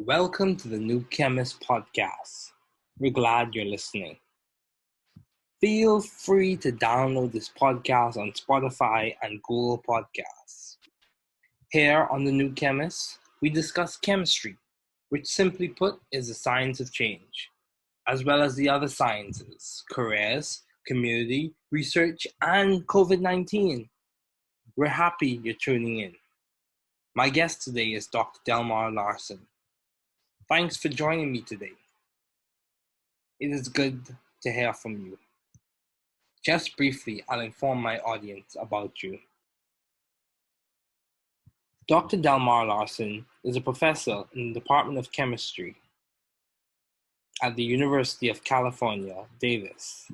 Welcome to the New Chemist podcast. We're glad you're listening. Feel free to download this podcast on Spotify and Google Podcasts. Here on the New Chemist, we discuss chemistry, which simply put is the science of change, as well as the other sciences, careers, community, research, and COVID-19. We're happy you're tuning in. My guest today is Dr. Delmar Larsen. Thanks for joining me today. It is good to hear from you. Just briefly, I'll inform my audience about you. Dr. Delmar Larsen is a professor in the Department of Chemistry at the University of California, Davis.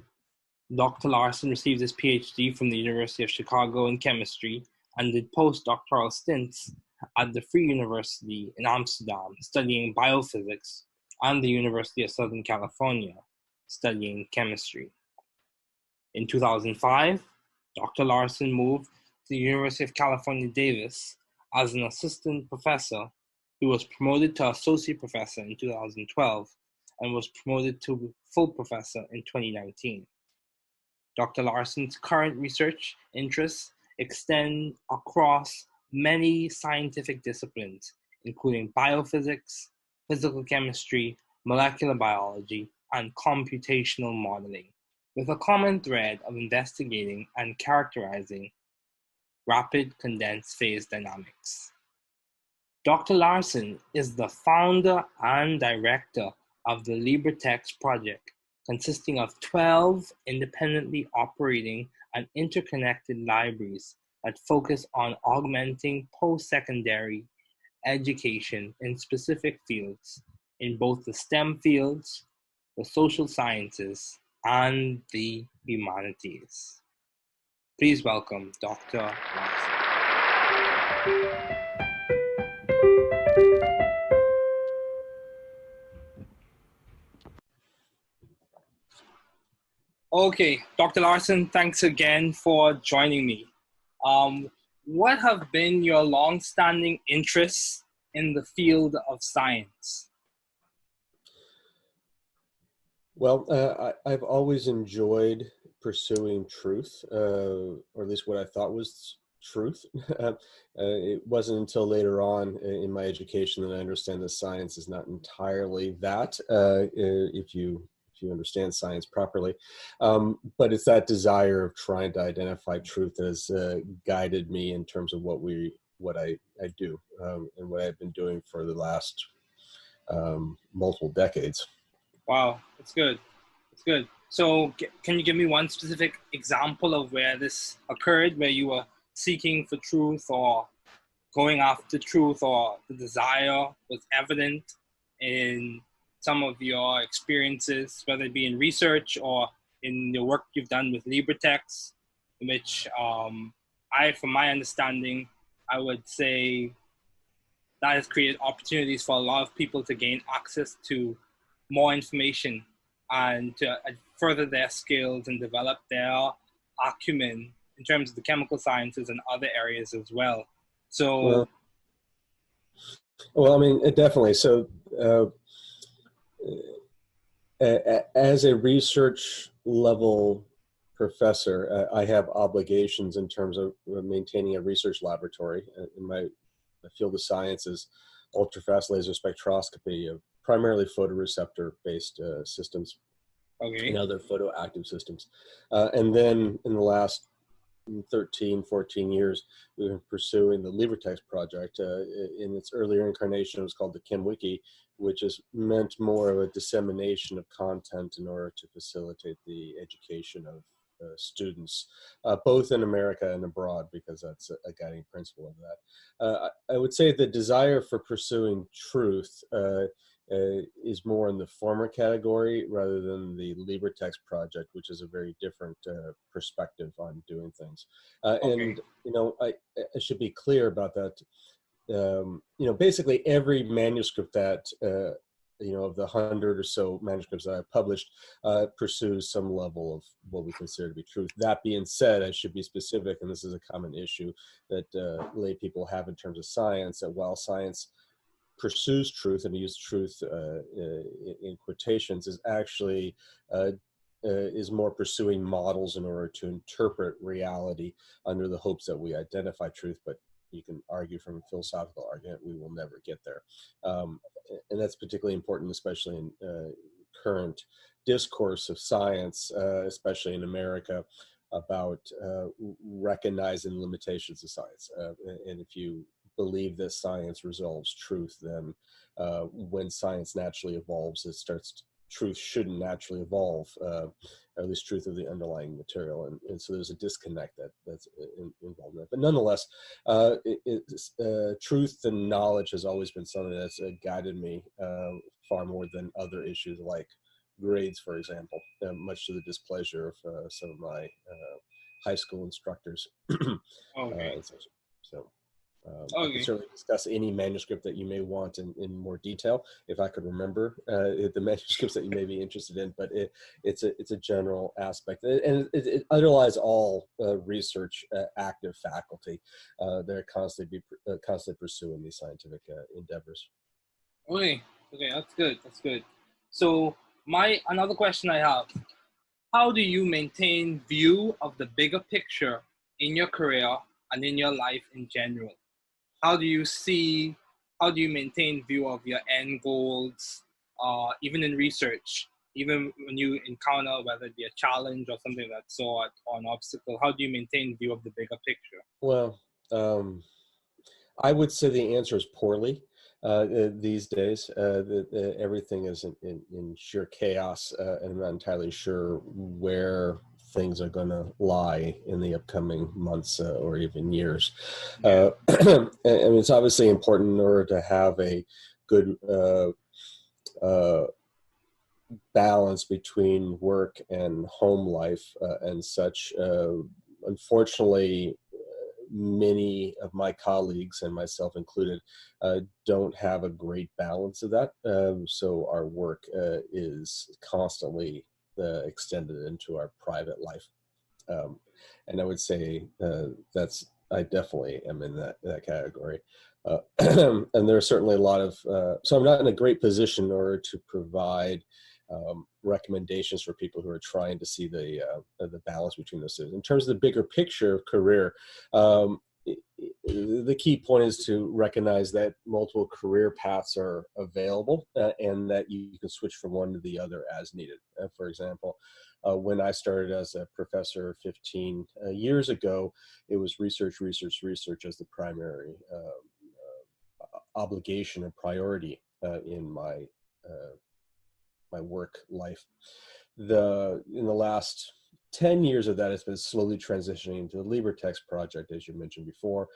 Dr. Larsen received his PhD from the University of Chicago in chemistry and did postdoctoral stints at the Free University in Amsterdam studying biophysics and the University of Southern California studying chemistry. In 2005, Dr. Larsen moved to the University of California, Davis as an assistant professor. He was promoted to associate professor in 2012 and was promoted to full professor in 2019. Dr. Larsen's current research interests extend across many scientific disciplines, including biophysics, physical chemistry, molecular biology, and computational modeling, with a common thread of investigating and characterizing rapid condensed phase dynamics. Dr. Larsen is the founder and director of the LibreText project, consisting of 12 independently operating and interconnected libraries that focus on augmenting post-secondary education in specific fields in both the STEM fields, the social sciences, and the humanities. Please welcome Dr. Larsen. Okay, Dr. Larsen, thanks again for joining me. What have been your long-standing interests in the field of science? Well, I've always enjoyed pursuing truth, or at least what I thought was truth. It wasn't until later on in my education that I understand that science is not entirely that, if you understand science properly. But it's that desire of trying to identify truth that has guided me in terms of what I do, and what I've been doing for the last multiple decades. Wow, that's good. That's good. So can you give me one specific example of where this occurred, where you were seeking for truth or going after truth, or the desire was evident in some of your experiences, whether it be in research or in the work you've done with LibreText, which from my understanding, I would say that has created opportunities for a lot of people to gain access to more information and to further their skills and develop their acumen in terms of the chemical sciences and other areas as well. So, well, I mean, definitely. So, as a research level professor, I have obligations in terms of maintaining a research laboratory. In my field of science is ultrafast laser spectroscopy of primarily photoreceptor-based systems, okay, and other photoactive systems. And then in the last 13, 14 years, we've been pursuing the LibreText project. In its earlier incarnation, it was called the ChemWiki, which is meant more of a dissemination of content in order to facilitate the education of students, both in America and abroad, because that's a guiding principle of that. I would say the desire for pursuing truth is more in the former category rather than the LibreText project, which is a very different perspective on doing things. And, I should be clear about that. Basically every manuscript that, of the 100 or so manuscripts that I've published, pursues some level of what we consider to be truth. That being said, I should be specific, and this is a common issue that lay people have in terms of science, that while science pursues truth, and use truth in quotations, is actually is more pursuing models in order to interpret reality under the hopes that we identify truth. But you can argue from a philosophical argument, we will never get there. And that's particularly important, especially in current discourse of science, especially in America, about recognizing the limitations of science. And if you believe that science resolves truth, then when science naturally evolves, truth shouldn't naturally evolve, or at least truth of the underlying material. And so there's a disconnect that's involved in that. But nonetheless, truth and knowledge has always been something that's guided me far more than other issues like grades, for example, much to the displeasure of some of my high school instructors. Okay. I can Okay. certainly discuss any manuscript that you may want in more detail if I could remember the manuscripts that you may be interested in. But it's a general aspect, and it underlies all research active faculty. They're constantly pursuing these scientific endeavors. Okay. Okay. That's good. That's good. So another question I have: how do you maintain view of the bigger picture in your career and in your life in general? How do you maintain view of your end goals, even in research, even when you encounter whether it be a challenge or something of that sort or an obstacle? How do you maintain view of the bigger picture? Well, I would say the answer is poorly. These days, everything is in sheer chaos, and I'm not entirely sure where things are going to lie in the upcoming months or even years. Yeah. And it's obviously important in order to have a good balance between work and home life and such. Unfortunately, many of my colleagues, and myself included, don't have a great balance of that. So our work is constantly extended into our private life. And I would say I definitely am in that category. And there are certainly a lot of, so I'm not in a great position in order to provide recommendations for people who are trying to see the balance between those two. In terms of the bigger picture of career, the key point is to recognize that multiple career paths are available and that you can switch from one to the other as needed. For example, when I started as a professor 15 years ago, it was research as the primary obligation and priority in my work life. In the last 10 years of that, it's been slowly transitioning into the LibreText project, as you mentioned before,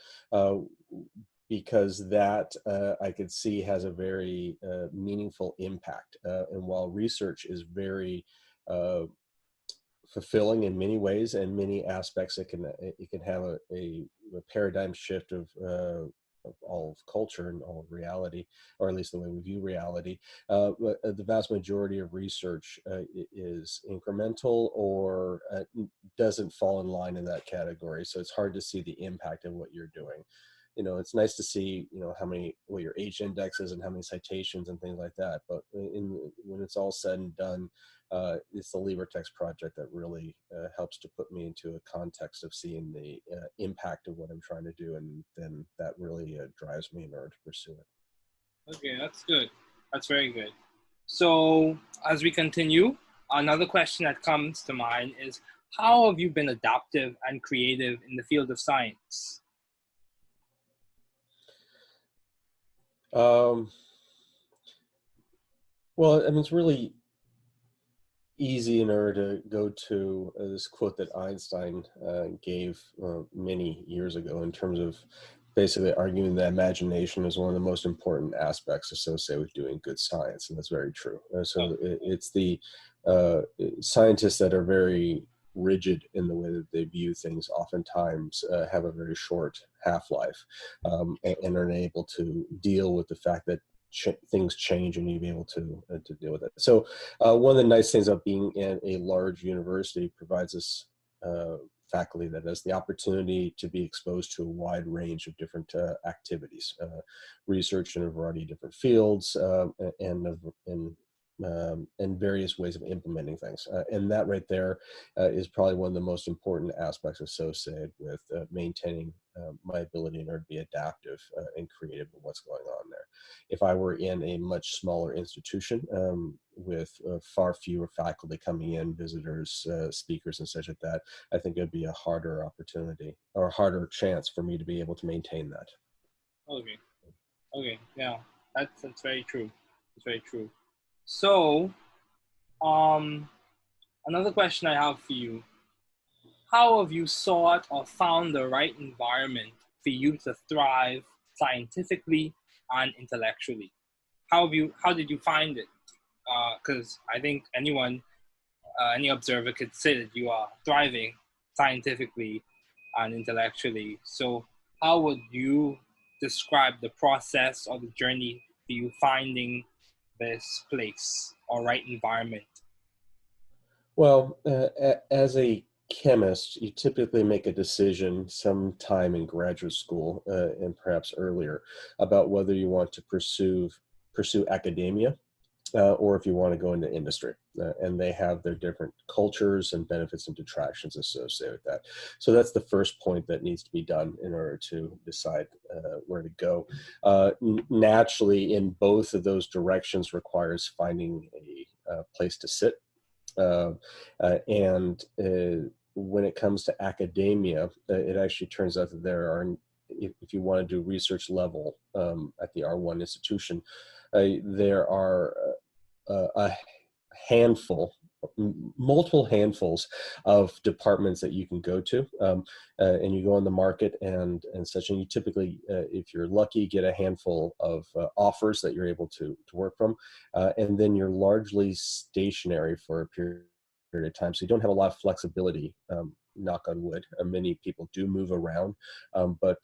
because that I could see has a very meaningful impact. And while research is very fulfilling in many ways and many aspects, it can have a paradigm shift of all of culture and all of reality, or at least the way we view reality. But the vast majority of research is incremental or doesn't fall in line in that category. So it's hard to see the impact of what you're doing. It's nice to see, what your H index is and how many citations and things like that. But when it's all said and done, it's the LibreText project that really helps to put me into a context of seeing the impact of what I'm trying to do. And then that really drives me in order to pursue it. Okay, that's good. That's very good. So as we continue, another question that comes to mind is, how have you been adaptive and creative in the field of science? Well, I mean, it's really easy in order to go to this quote that Einstein gave many years ago, in terms of basically arguing that imagination is one of the most important aspects associated with doing good science. And that's very true. It's the scientists that are very rigid in the way that they view things oftentimes have a very short half-life, and are unable to deal with the fact that things change and you be able to deal with it. So one of the nice things of being in a large university provides us faculty that has the opportunity to be exposed to a wide range of different activities, research in a variety of different fields, and various ways of implementing things. And that right there is probably one of the most important aspects associated with maintaining my ability in order to be adaptive and creative in what's going on there. If I were in a much smaller institution with far fewer faculty coming in, visitors, speakers, and such like that, I think it'd be a harder opportunity or a harder chance for me to be able to maintain that. Okay. Okay. Yeah. That's very true. It's very true. So, another question I have for you: how have you sought or found the right environment for you to thrive scientifically and intellectually? How did you find it? Because I think any observer could say that you are thriving scientifically and intellectually. So how would you describe the process or the journey for you finding this place or right environment? Well, as a chemist, you typically make a decision sometime in graduate school and perhaps earlier about whether you want to pursue academia or if you want to go into industry. And they have their different cultures and benefits and detractions associated with that. So that's the first point that needs to be done in order to decide where to go. Naturally, in both of those directions requires finding a place to sit. And when it comes to academia, it actually turns out that there are, if you want to do research level at the R1 institution, there are a handful, multiple handfuls of departments that you can go to, and you go on the market and such, and you typically, if you're lucky, get a handful of offers that you're able to work from, and then you're largely stationary for a period of time, so you don't have a lot of flexibility. Knock on wood. Many people do move around, but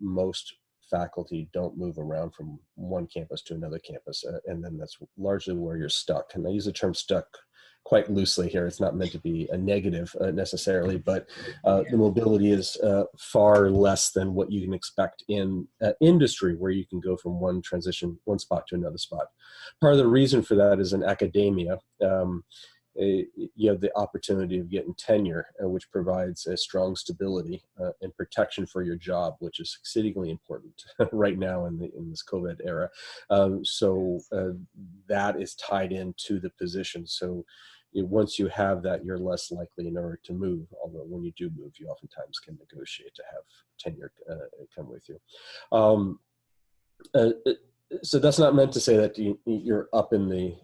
most faculty don't move around from one campus to another campus, and then that's largely where you're stuck. And I use the term stuck quite loosely here. It's not meant to be a negative necessarily, but the mobility is far less than what you can expect in industry, where you can go from one spot to another spot. Part of the reason for that is in academia, you have the opportunity of getting tenure, which provides a strong stability and protection for your job, which is exceedingly important right now in this COVID era. So that is tied into the position. So once you have that, you're less likely in order to move. Although when you do move, you oftentimes can negotiate to have tenure come with you. So that's not meant to say that you're up in the,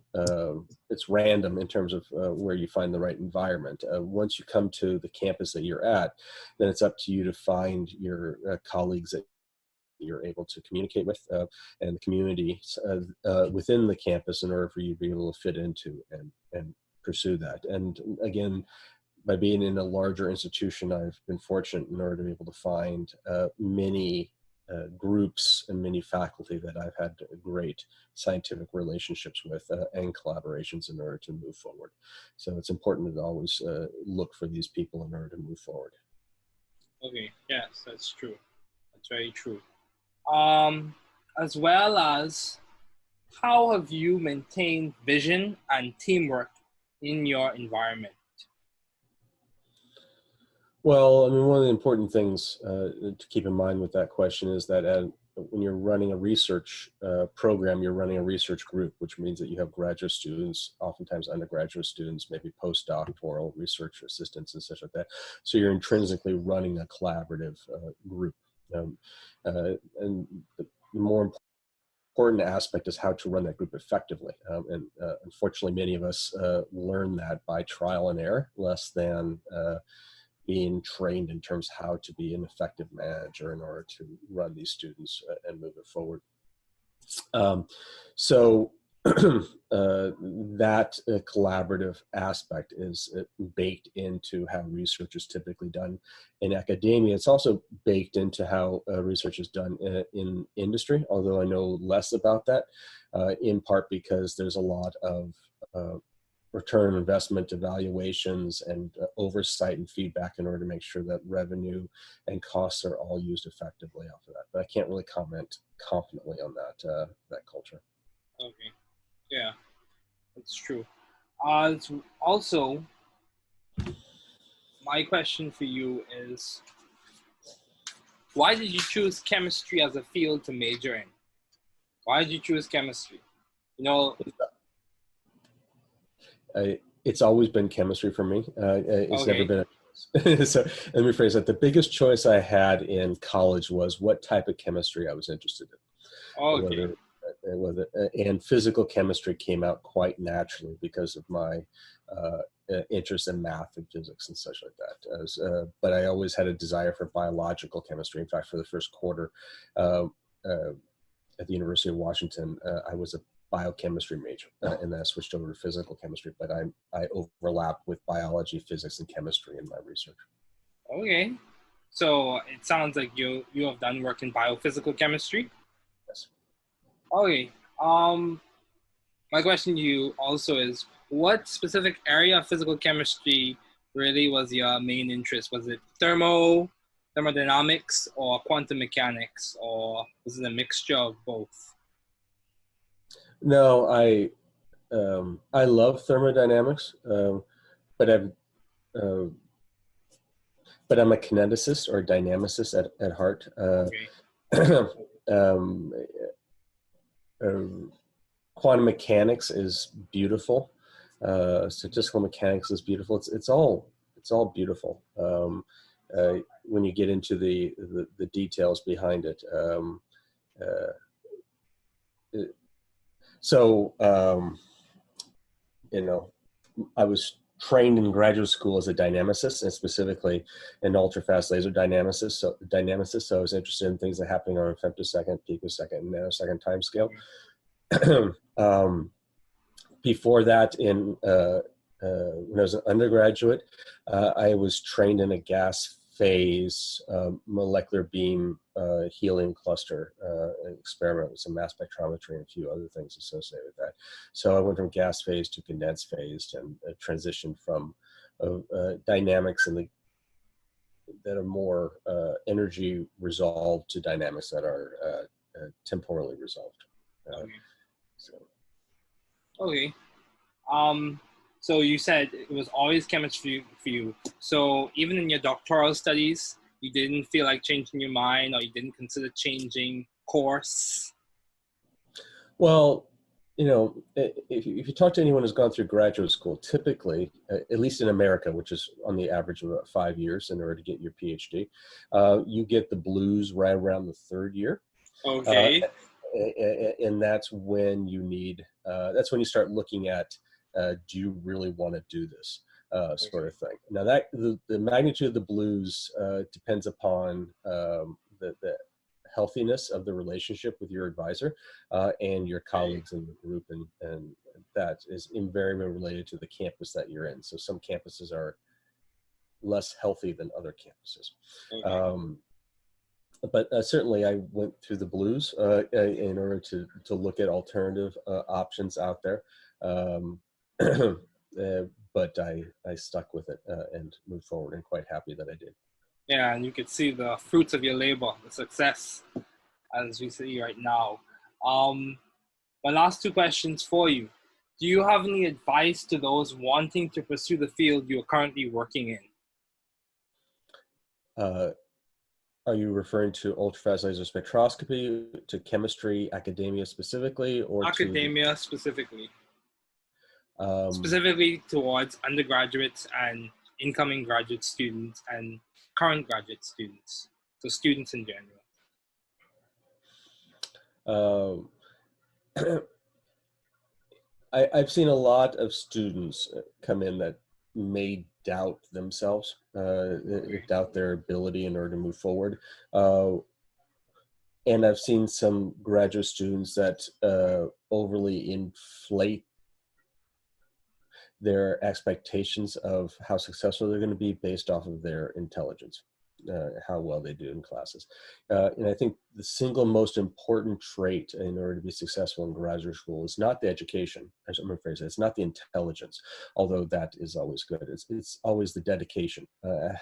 it's random in terms of where you find the right environment. Once you come to the campus that you're at, then it's up to you to find your colleagues that you're able to communicate with and the community within the campus in order for you to be able to fit into and pursue that. And again, by being in a larger institution, I've been fortunate in order to be able to find many groups and many faculty that I've had great scientific relationships with and collaborations in order to move forward. So it's important to always look for these people in order to move forward. Okay, yes, that's true. That's very true. As well as, how have you maintained vision and teamwork in your environment? Well, I mean, one of the important things to keep in mind with that question is that when you're running a research program, you're running a research group, which means that you have graduate students, oftentimes undergraduate students, maybe postdoctoral research assistants and such like that. So you're intrinsically running a collaborative group. And the more important aspect is how to run that group effectively. And unfortunately, many of us learn that by trial and error, less than being trained in terms of how to be an effective manager in order to run these students and move it forward. So that collaborative aspect is baked into how research is typically done in academia. It's also baked into how research is done in industry, although I know less about that, in part because there's a lot of return on investment evaluations and oversight and feedback in order to make sure that revenue and costs are all used effectively off of that. But I can't really comment confidently on that culture. Okay. Yeah, that's true. Also, my question for you is, why did you choose chemistry as a field to major in? Why did you choose chemistry? You know, It's always been chemistry for me. It's never okay, been a choice. So let me phrase that. The biggest choice I had in college was what type of chemistry I was interested in. okay, And physical chemistry came out quite naturally because of my interest in math and physics and such like that. But I always had a desire for biological chemistry. In fact, for the first quarter uh, at the University of Washington, I was a biochemistry major, and then I switched over to physical chemistry. But I overlapped with biology, physics, and chemistry in my research. okay. So it sounds like you have done work in biophysical chemistry. Yes. Okay. My question to you also is, what specific area of physical chemistry really was your main interest? Was it thermodynamics, or quantum mechanics, or was it a mixture of both? No, I love thermodynamics, but uh, I'm a kineticist or a dynamicist at heart. Okay. um, Quantum mechanics is beautiful. Statistical mechanics is beautiful. It's all beautiful when you get into the details behind it. Uh, so you know, I was trained in graduate school as a dynamicist, and specifically an ultra-fast laser dynamicist. So I was interested in things that are happening on a femtosecond, picosecond, and nanosecond time scale. Before that, when I was an undergraduate, I was trained in a gas phase molecular beam helium cluster experiment with some mass spectrometry and a few other things associated with that. So I went from gas phase to condensed phase and transitioned from dynamics that are more energy resolved to dynamics that are temporally resolved. Okay. So. Okay. Um, so you said it was always chemistry for you. So even in your doctoral studies, you didn't feel like changing your mind, or you didn't consider changing course? Well, if you talk to anyone who's gone through graduate school, typically, at least in America, which is on the average of about 5 years in order to get your PhD, you get the blues right around the third year. Okay. And that's when that's when you start looking at, do you really want to do this sort of thing? Now that the magnitude of the blues depends upon the healthiness of the relationship with your advisor and your colleagues in the group, and that is invariably related to the campus that you're in. So some campuses are less healthy than other campuses. Okay. But certainly I went through the blues in order to look at alternative options out there. But I stuck with it and moved forward, and quite happy that I did. Yeah, and you could see the fruits of your labor, the success, as we see right now. My last two questions for you. Do you have any advice to those wanting to pursue the field you're currently working in? Are you referring to ultrafast laser spectroscopy, to chemistry, academia specifically, or Academia specifically. um, Specifically towards undergraduates and incoming graduate students and current graduate students, so students in general. uh, I've seen a lot of students come in that may doubt themselves, Okay. doubt their ability in order to move forward. And I've seen some graduate students that overly inflate their expectations of how successful they're going to be based off of their intelligence. how well they do in classes. And I think the single most important trait in order to be successful in graduate school is not the education, as I'm going to phrase it, it's not the intelligence, although that is always good. It's always the dedication,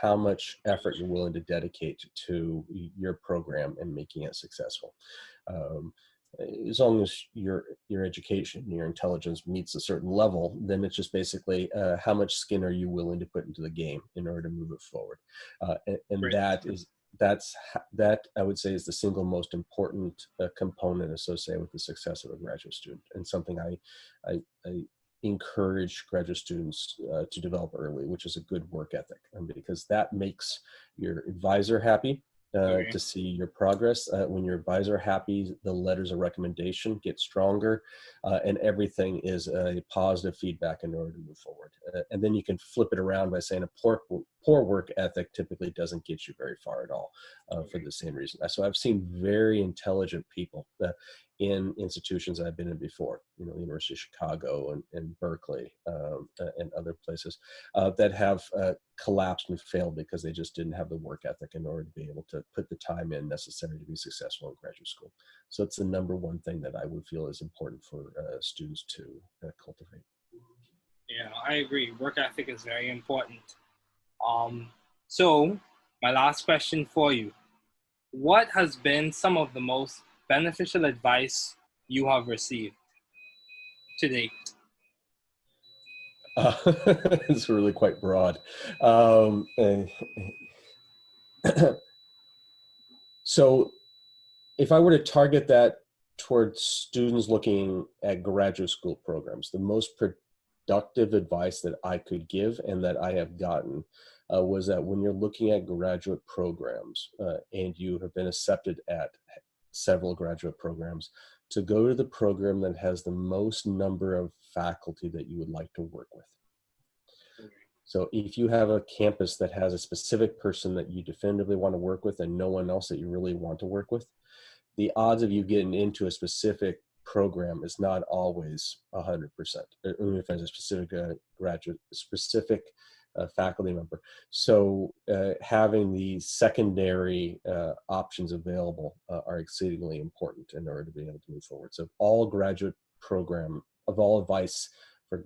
how much effort you're willing to dedicate to your program and making it successful. As long as your education, your intelligence meets a certain level, then it's just basically how much skin are you willing to put into the game in order to move it forward. And that I would say is the single most important component associated with the success of a graduate student, and something I encourage graduate students to develop early, which is a good work ethic, because that makes your advisor happy. To see your progress. When your advisor happy, the letters of recommendation get stronger, and everything is a positive feedback in order to move forward. And then you can flip it around by saying a poor work ethic typically doesn't get you very far at all, for the same reason. So I've seen very intelligent people in institutions I've been in before, the University of Chicago and Berkeley, and other places that have collapsed and failed because they just didn't have the work ethic in order to be able to put the time in necessary to be successful in graduate school. So it's the number one thing that I would feel is important for students to cultivate. Yeah, I agree. Work ethic is very important. So my last question for you: what has been some of the most beneficial advice you have received to date? It's really quite broad. So if I were to target that towards students looking at graduate school programs, the most productive advice that I could give and that I have gotten was that when you're looking at graduate programs and you have been accepted at several graduate programs, to go to the program that has the most number of faculty that you would like to work with. So if you have a campus that has a specific person that you definitively want to work with and no one else that you really want to work with, the odds of you getting into a specific program is not always 100%. If there's a specific specific faculty member. So having the secondary options available are exceedingly important in order to be able to move forward. So all graduate program, of all advice for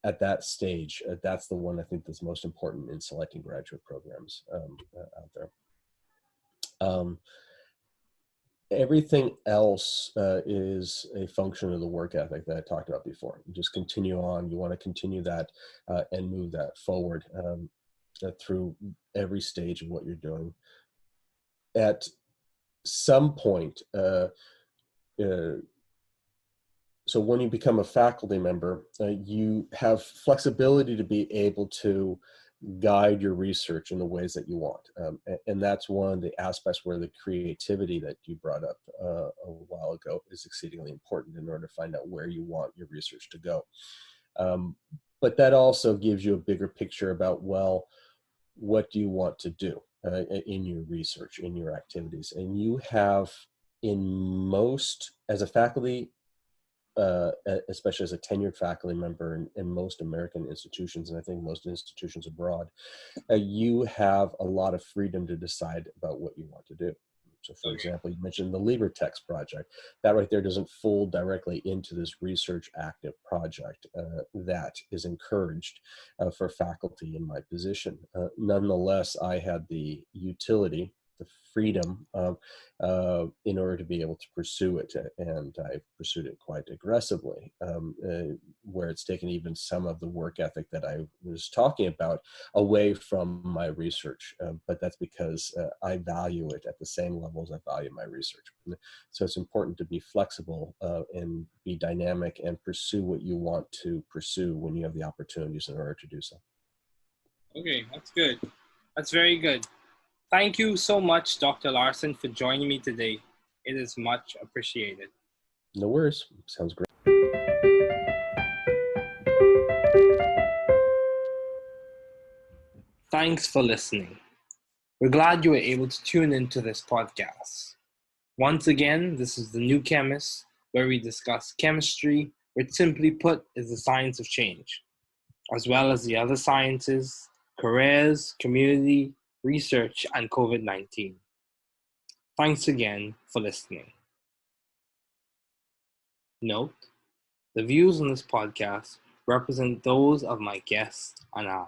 at that stage, that's the one I think that's most important in selecting graduate programs out there. Everything else is a function of the work ethic that I talked about before. You just continue on. You want to continue that and move that forward through every stage of what you're doing. At some point, so when you become a faculty member, you have flexibility to be able to guide your research in the ways that you want. And that's one of the aspects where the creativity that you brought up a while ago is exceedingly important in order to find out where you want your research to go. But that also gives you a bigger picture about, well, what do you want to do in your research, in your activities? And you have as a faculty, especially as a tenured faculty member in most American institutions, and I think most institutions abroad, you have a lot of freedom to decide about what you want to do. So for example, you mentioned the LibreText project. That right there doesn't fold directly into this research active project that is encouraged for faculty in my position. Nonetheless, I had the utility, the freedom in order to be able to pursue it, and I pursued it quite aggressively, where it's taken even some of the work ethic that I was talking about away from my research, but that's because I value it at the same level as I value my research. So it's important to be flexible and be dynamic and pursue what you want to pursue when you have the opportunities in order to do so. Okay, that's good. That's very good. Thank you so much, Dr. Larsen, for joining me today. It is much appreciated. No worries. Sounds great. Thanks for listening. We're glad you were able to tune into this podcast. Once again, this is The New Chemist, where we discuss chemistry, which simply put is the science of change, as well as the other sciences, careers, community, research, and COVID-19. Thanks again for listening. Note, the views on this podcast represent those of my guests and I.